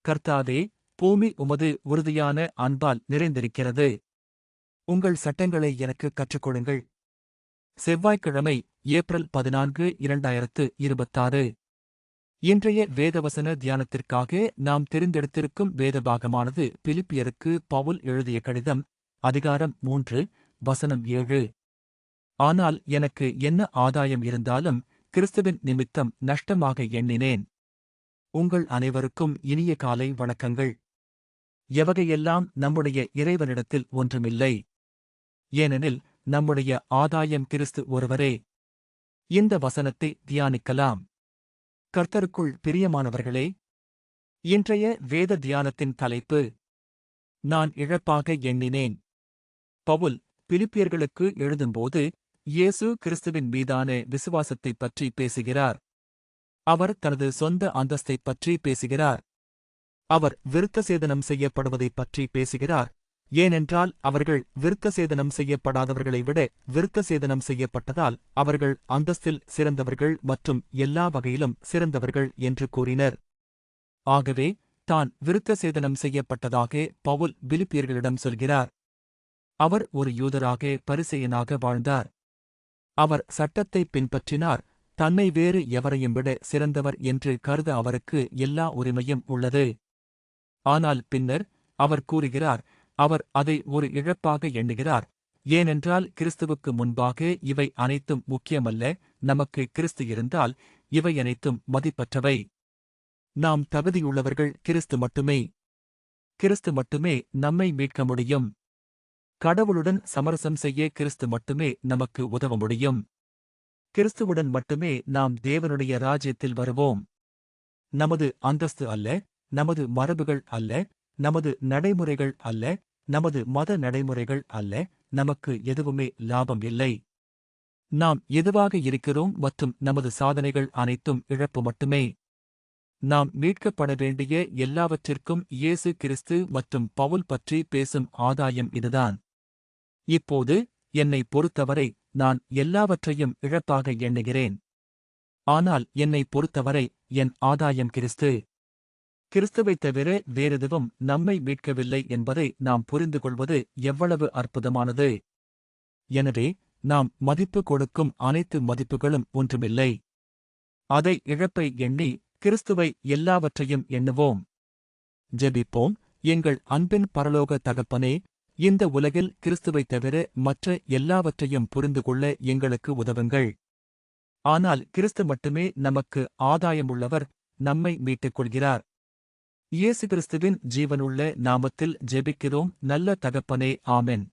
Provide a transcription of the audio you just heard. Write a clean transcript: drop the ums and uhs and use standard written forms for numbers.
கர்த்தாவே, பூமி உமது உறுதியான அன்பால் நிறைந்திருக்கிறது. உங்கள் சட்டங்களை எனக்கு கற்றுக்கொடுங்கள். செவ்வாய்க்கிழமை, ஏப்ரல் 14, 2026. இன்றைய வேதவசன தியானத்திற்காக நாம் தெரிந்தெடுத்திருக்கும் வேதபாகமானது பிலிப்பியருக்கு பவுல் எழுதிய கடிதம், அதிகாரம் 3, வசனம் 7. ஆனால் எனக்கு என்ன ஆதாயம் இருந்தாலும் கிறிஸ்துவின் நிமித்தம் நஷ்டமாக எண்ணினேன். உங்கள் அனைவருக்கும் இனிய காலை வணக்கங்கள். எவகையெல்லாம் நம்முடைய இறைவனிடத்தில் ஒன்றுமில்லை. ஏனெனில் நம்முடைய ஆதாயம் கிறிஸ்து ஒருவரே. இந்த வசனத்தை தியானிக்கலாம். கர்த்தருக்குள் பிரியமானவர்களே, இன்றைய வேத தியானத்தின் தலைப்பு, நான் இழப்பாக எண்ணினேன். பவுல் பிலிப்பியர்களுக்கு எழுதும்போது இயேசு கிறிஸ்துவின் மீதான விசுவாசத்தைப் பற்றி பேசுகிறார். அவர் தனது சொந்த அந்தஸ்தைப் பற்றி பேசுகிறார். அவர் விருத்தசேதனம் செய்யப்படுவதைப் பற்றி பேசுகிறார். ஏனென்றால் அவர்கள் விருத்தசேதனம் செய்யப்படாதவர்களை விட விருத்தசேதனம் செய்யப்பட்டதால் அவர்கள் அந்தஸ்தில் சிறந்தவர்கள் மற்றும் எல்லா வகையிலும் சிறந்தவர்கள் என்று கூறினர். ஆகவே தான் விருத்தசேதனம் செய்யப்பட்டதாக பவுல் பிலிப்பியர்களிடம் சொல்கிறார். அவர் ஒரு யூதராக பரிசேயனாக வாழ்ந்தார். அவர் சட்டத்தை பின்பற்றினார். தன்னை வேறு எவரையும் விட சிறந்தவர் என்று கருத அவருக்கு எல்லா உரிமையும் உள்ளது. ஆனால் பின்னர் அவர் கூறுகிறார், அவர் அதை ஒரு இழப்பாக எண்ணுகிறார். ஏனென்றால் கிறிஸ்துவுக்கு முன்பாக இவை அனைத்தும் முக்கியமல்ல. நமக்கு கிறிஸ்து இருந்தால் இவை அனைத்தும் மதிப்பற்றவை. நாம் தகுதியுள்ளவர்கள் கிறிஸ்து மட்டுமே. கிறிஸ்து மட்டுமே நம்மை மீட்க முடியும். கடவுளுடன் சமரசம் செய்ய கிறிஸ்து மட்டுமே நமக்கு உதவ முடியும். கிறிஸ்துவுடன் மட்டுமே நாம் தேவனுடைய ராஜ்யத்தில் வருவோம். நமது அந்தஸ்து அல்ல, நமது மரபுகள் அல்ல, நமது நடைமுறைகள் அல்ல, நமது மத நடைமுறைகள் அல்ல, நமக்கு எதுவுமே லாபம் இல்லை. நாம் எதுவாக இருக்கிறோம் மற்றும் நமது சாதனைகள் அனைத்தும் இழப்பு மட்டுமே. நாம் மீட்கப்பட வேண்டிய எல்லாவற்றிற்கும் இயேசு கிறிஸ்து மற்றும் பவுல் பற்றி பேசும் ஆதாயம் இதுதான். இப்போது என்னை பொறுத்தவரை நான் எல்லாவற்றையும் இழப்பாக எண்ணுகிறேன். ஆனால் என்னை பொறுத்தவரை என் ஆதாயம் கிறிஸ்து. கிறிஸ்துவைத் தவிர வேறெதுவும் நம்மை மீட்கவில்லை என்பதை நாம் புரிந்துகொள்வது எவ்வளவு அற்புதமானது! எனவே நாம் மதிப்பு கொடுக்கும் அனைத்து மதிப்புகளும் ஒன்றுமில்லை. அதை இழப்பை எண்ணி கிறிஸ்துவை எல்லாவற்றையும் எண்ணுவோம். ஜெபிப்போம். எங்கள் அன்பின் பரலோக தகப்பனே, இந்த உலகில் கிறிஸ்துவைத் தவிர மற்ற எல்லாவற்றையும் புரிந்துகொள்ள எங்களுக்கு உதவுங்கள். ஆனால் கிறிஸ்து மட்டுமே நமக்கு ஆதாயமுள்ளவர், நம்மை மீட்டுக் கொள்கிறார். இயேசு கிறிஸ்துவின் ஜீவனுள்ள நாமத்தில் ஜெபிக்கிறோம் நல்ல தகப்பனே, ஆமென்.